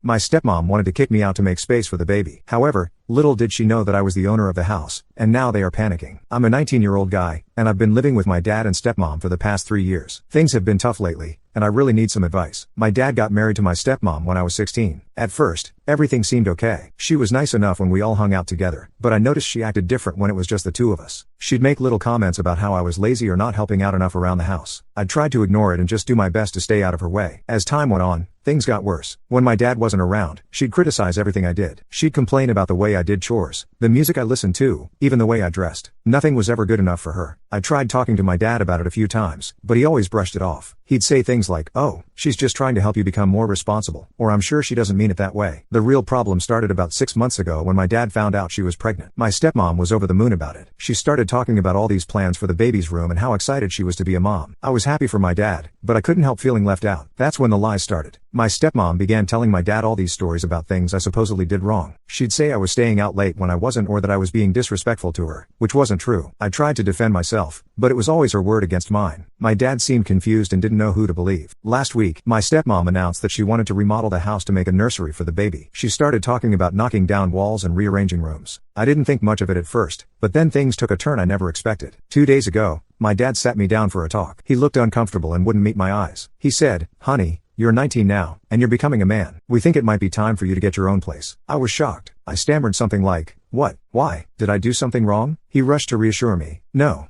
My stepmom wanted to kick me out to make space for the baby. However, little did she know that I was the owner of the house, and now they are panicking. I'm a 19-year-old guy, and I've been living with my dad and stepmom for the past 3 years. Things have been tough lately, and I really need some advice. My dad got married to my stepmom when I was 16. At first, everything seemed okay. She was nice enough when we all hung out together, but I noticed she acted different when it was just the two of us. She'd make little comments about how I was lazy or not helping out enough around the house. I'd tried to ignore it and just do my best to stay out of her way. As time went on, things got worse. When my dad wasn't around, she'd criticize everything I did. She'd complain about the way I did chores, the music I listened to, even the way I dressed. Nothing was ever good enough for her. I tried talking to my dad about it a few times, but he always brushed it off. He'd say things like, "Oh, she's just trying to help you become more responsible," or "I'm sure she doesn't mean it that way." The real problem started about 6 months ago when my dad found out she was pregnant. My stepmom was over the moon about it. She started talking about all these plans for the baby's room and how excited she was to be a mom. I was happy for my dad, but I couldn't help feeling left out. That's when the lies started. My stepmom began telling my dad all these stories about things I supposedly did wrong. She'd say I was staying out late when I wasn't, or that I was being disrespectful to her, which wasn't true. I tried to defend myself, but it was always her word against mine. My dad seemed confused and didn't know who to believe. Last week, my stepmom announced that she wanted to remodel the house to make a nursery for the baby. She started talking about knocking down walls and rearranging rooms. I didn't think much of it at first, but then things took a turn I never expected. 2 days ago, my dad sat me down for a talk. He looked uncomfortable and wouldn't meet my eyes. He said, "Honey, you're 19 now, and you're becoming a man. We think it might be time for you to get your own place." I was shocked. I stammered something like, "What? Why? Did I do something wrong?" He rushed to reassure me. No,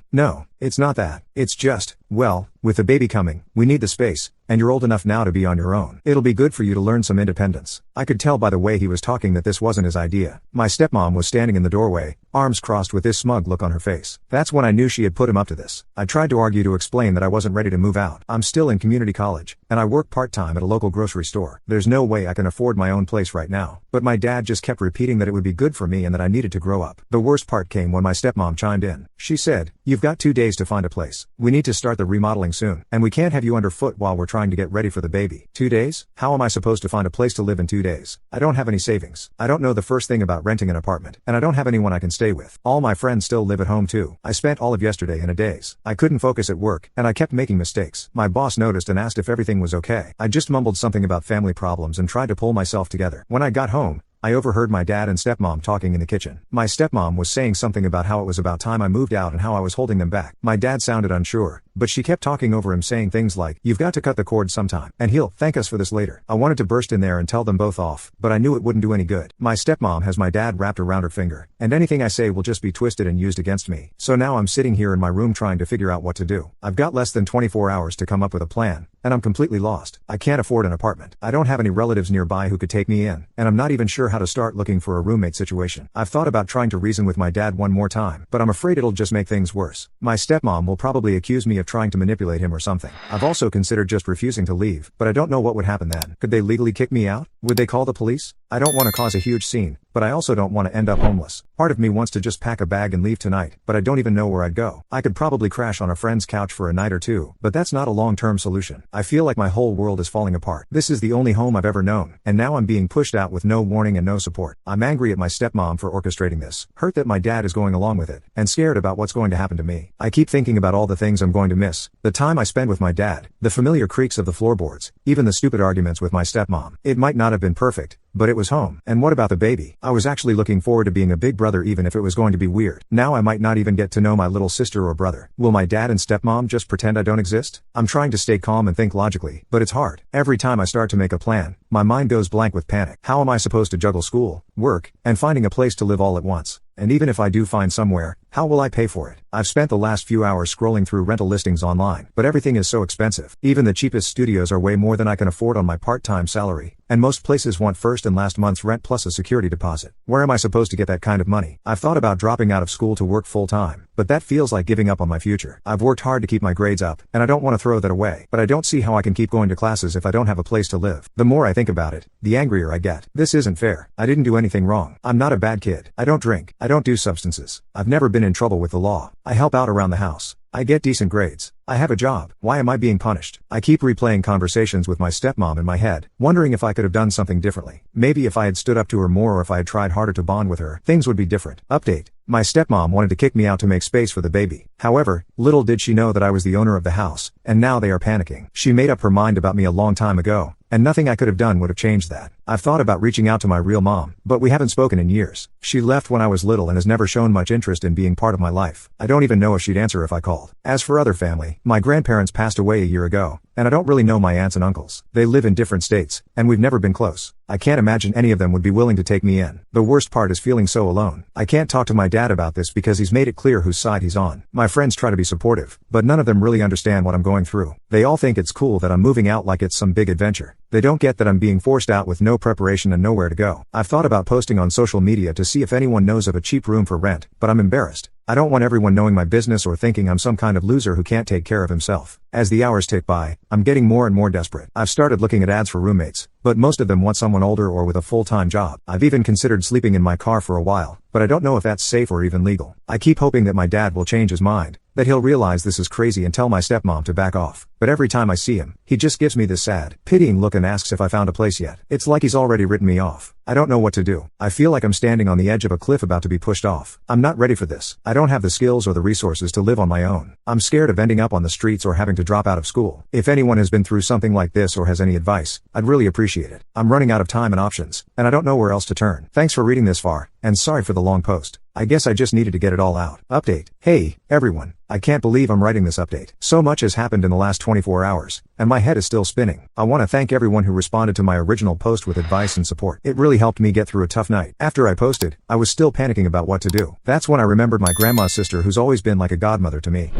it's not that. It's just, well, with the baby coming, we need the space, and you're old enough now to be on your own. It'll be good for you to learn some independence. I could tell by the way he was talking that this wasn't his idea. My stepmom was standing in the doorway, arms crossed with this smug look on her face. That's when I knew she had put him up to this. I tried to argue to explain that I wasn't ready to move out. I'm still in community college, and I work part-time at a local grocery store. There's no way I can afford my own place right now. But my dad just kept repeating that it would be good for me and that I needed to grow up. The worst part came when my stepmom chimed in. She said, "You've got 2 days to find a place. We need to start the remodeling soon, and we can't have you underfoot while we're trying to get ready for the baby." 2 days? How am I supposed to find a place to live in 2 days? I don't have any savings. I don't know the first thing about renting an apartment, and I don't have anyone I can stay with. All my friends still live at home too. I spent all of yesterday in a daze. I couldn't focus at work, and I kept making mistakes. My boss noticed and asked if everything was okay. I just mumbled something about family problems and tried to pull myself together. When I got home, I overheard my dad and stepmom talking in the kitchen. My stepmom was saying something about how it was about time I moved out and how I was holding them back. My dad sounded unsure, but she kept talking over him, saying things like, "You've got to cut the cord sometime, and he'll thank us for this later." I wanted to burst in there and tell them both off, but I knew it wouldn't do any good. My stepmom has my dad wrapped around her finger, and anything I say will just be twisted and used against me. So now I'm sitting here in my room trying to figure out what to do. I've got less than 24 hours to come up with a plan, and I'm completely lost. I can't afford an apartment. I don't have any relatives nearby who could take me in, and I'm not even sure how to start looking for a roommate situation. I've thought about trying to reason with my dad one more time, but I'm afraid it'll just make things worse. My stepmom will probably accuse me of trying to manipulate him or something. I've also considered just refusing to leave, but I don't know what would happen then. Could they legally kick me out? Would they call the police? I don't want to cause a huge scene, but I also don't want to end up homeless. Part of me wants to just pack a bag and leave tonight, but I don't even know where I'd go. I could probably crash on a friend's couch for a night or two, but that's not a long-term solution. I feel like my whole world is falling apart. This is the only home I've ever known, and now I'm being pushed out with no warning and no support. I'm angry at my stepmom for orchestrating this, hurt that my dad is going along with it, and scared about what's going to happen to me. I keep thinking about all the things I'm going to miss. The time I spend with my dad, the familiar creaks of the floorboards, even the stupid arguments with my stepmom. It might not have been perfect, but it was home. And what about the baby? I was actually looking forward to being a big brother, even if it was going to be weird. Now I might not even get to know my little sister or brother. Will my dad and stepmom just pretend I don't exist? I'm trying to stay calm and think logically, but it's hard. Every time I start to make a plan, my mind goes blank with panic. How am I supposed to juggle school, work, and finding a place to live all at once? And even if I do find somewhere, how will I pay for it? I've spent the last few hours scrolling through rental listings online, but everything is so expensive. Even the cheapest studios are way more than I can afford on my part-time salary, and most places want first and last month's rent plus a security deposit. Where am I supposed to get that kind of money? I've thought about dropping out of school to work full-time, but that feels like giving up on my future. I've worked hard to keep my grades up, and I don't want to throw that away, but I don't see how I can keep going to classes if I don't have a place to live. The more I think about it, the angrier I get. This isn't fair. I didn't do anything wrong. I'm not a bad kid. I don't drink. I don't do substances. I've never been in trouble with the law. I help out around the house. I get decent grades. I have a job. Why am I being punished? I keep replaying conversations with my stepmom in my head, wondering if I could have done something differently. Maybe if I had stood up to her more or if I had tried harder to bond with her, things would be different. Update. My stepmom wanted to kick me out to make space for the baby. However, little did she know that I was the owner of the house, and now they are panicking. She made up her mind about me a long time ago, and nothing I could have done would have changed that. I've thought about reaching out to my real mom, but we haven't spoken in years. She left when I was little and has never shown much interest in being part of my life. I don't even know if she'd answer if I called. As for other family, my grandparents passed away a year ago, and I don't really know my aunts and uncles. They live in different states, and we've never been close. I can't imagine any of them would be willing to take me in. The worst part is feeling so alone. I can't talk to my dad about this because he's made it clear whose side he's on. My friends try to be supportive, but none of them really understand what I'm going through. They all think it's cool that I'm moving out like it's some big adventure. They don't get that I'm being forced out with no preparation and nowhere to go. I've thought about posting on social media to see if anyone knows of a cheap room for rent, but I'm embarrassed. I don't want everyone knowing my business or thinking I'm some kind of loser who can't take care of himself. As the hours tick by, I'm getting more and more desperate. I've started looking at ads for roommates, but most of them want someone older or with a full-time job. I've even considered sleeping in my car for a while, but I don't know if that's safe or even legal. I keep hoping that my dad will change his mind, that he'll realize this is crazy and tell my stepmom to back off. But every time I see him, he just gives me this sad, pitying look and asks if I found a place yet. It's like he's already written me off. I don't know what to do. I feel like I'm standing on the edge of a cliff about to be pushed off. I'm not ready for this. I don't have the skills or the resources to live on my own. I'm scared of ending up on the streets or having to drop out of school. If anyone has been through something like this or has any advice, I'd really appreciate it. I'm running out of time and options, and I don't know where else to turn. Thanks for reading this far, and sorry for the long post. I guess I just needed to get it all out. Update. Hey, everyone. I can't believe I'm writing this update. So much has happened in the last 24 hours, and my head is still spinning. I want to thank everyone who responded to my original post with advice and support. It really helped me get through a tough night. After I posted, I was still panicking about what to do. That's when I remembered my grandma's sister who's always been like a godmother to me.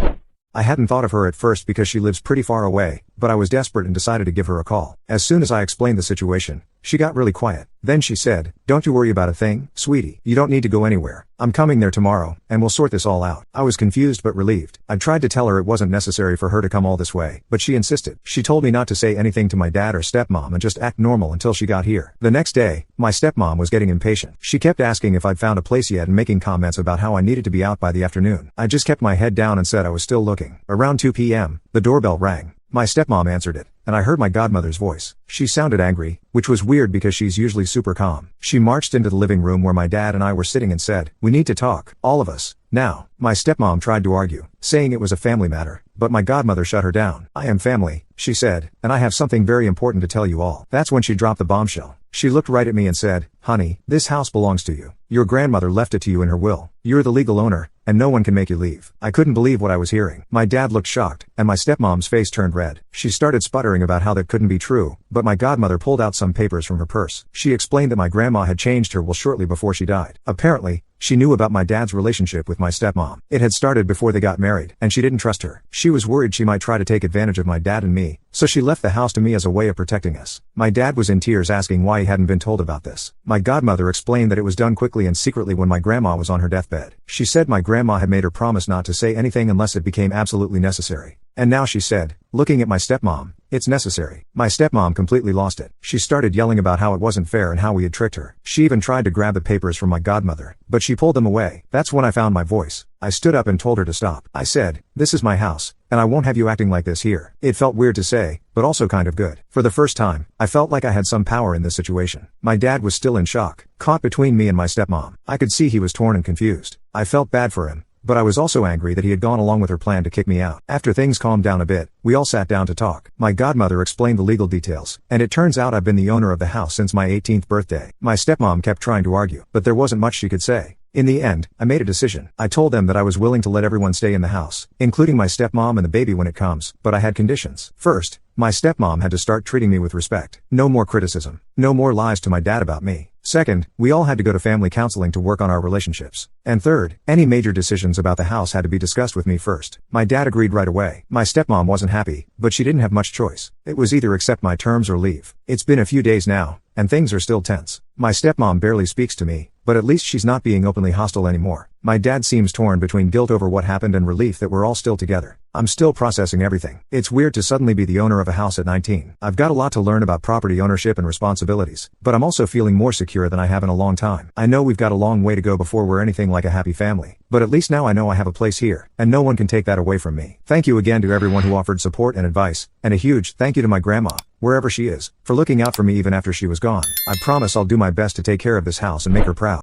I hadn't thought of her at first because she lives pretty far away, but I was desperate and decided to give her a call. As soon as I explained the situation, she got really quiet. Then she said, "Don't you worry about a thing, sweetie. You don't need to go anywhere. I'm coming there tomorrow, and we'll sort this all out." I was confused but relieved. I tried to tell her it wasn't necessary for her to come all this way, but she insisted. She told me not to say anything to my dad or stepmom and just act normal until she got here. The next day, my stepmom was getting impatient. She kept asking if I'd found a place yet and making comments about how I needed to be out by the afternoon. I just kept my head down and said I was still looking. Around 2 p.m., the doorbell rang. My stepmom answered it, and I heard my godmother's voice. She sounded angry, which was weird because she's usually super calm. She marched into the living room where my dad and I were sitting and said, "We need to talk, all of us, now." My stepmom tried to argue, saying it was a family matter, but my godmother shut her down. "I am family," she said, "and I have something very important to tell you all." That's when she dropped the bombshell. She looked right at me and said, "Honey, this house belongs to you. Your grandmother left it to you in her will. You're the legal owner, and no one can make you leave." I couldn't believe what I was hearing. My dad looked shocked, and my stepmom's face turned red. She started sputtering about how that couldn't be true, but my godmother pulled out some papers from her purse. She explained that my grandma had changed her will shortly before she died. Apparently, she knew about my dad's relationship with my stepmom. It had started before they got married, and she didn't trust her. She was worried she might try to take advantage of my dad and me, so she left the house to me as a way of protecting us. My dad was in tears asking why he hadn't been told about this. My godmother explained that it was done quickly and secretly when my grandma was on her deathbed. She said my grandma had made her promise not to say anything unless it became absolutely necessary. And now she said, looking at my stepmom, "It's necessary." My stepmom completely lost it. She started yelling about how it wasn't fair and how we had tricked her. She even tried to grab the papers from my godmother, but she pulled them away. That's when I found my voice. I stood up and told her to stop. I said, "This is my house, and I won't have you acting like this here." It felt weird to say, but also kind of good. For the first time, I felt like I had some power in this situation. My dad was still in shock, caught between me and my stepmom. I could see he was torn and confused. I felt bad for him, but I was also angry that he had gone along with her plan to kick me out. After things calmed down a bit, we all sat down to talk. My godmother explained the legal details, and it turns out I've been the owner of the house since my 18th birthday. My stepmom kept trying to argue, but there wasn't much she could say. In the end, I made a decision. I told them that I was willing to let everyone stay in the house, including my stepmom and the baby when it comes, but I had conditions. First, my stepmom had to start treating me with respect. No more criticism. No more lies to my dad about me. Second, we all had to go to family counseling to work on our relationships. And third, any major decisions about the house had to be discussed with me first. My dad agreed right away. My stepmom wasn't happy, but she didn't have much choice. It was either accept my terms or leave. It's been a few days now, and things are still tense. My stepmom barely speaks to me, but at least she's not being openly hostile anymore. My dad seems torn between guilt over what happened and relief that we're all still together. I'm still processing everything. It's weird to suddenly be the owner of a house at 19. I've got a lot to learn about property ownership and responsibilities, but I'm also feeling more secure than I have in a long time. I know we've got a long way to go before we're anything like a happy family, but at least now I know I have a place here, and no one can take that away from me. Thank you again to everyone who offered support and advice, and a huge thank you to my grandma, wherever she is, for looking out for me even after she was gone. I promise I'll do my best to take care of this house and make her proud.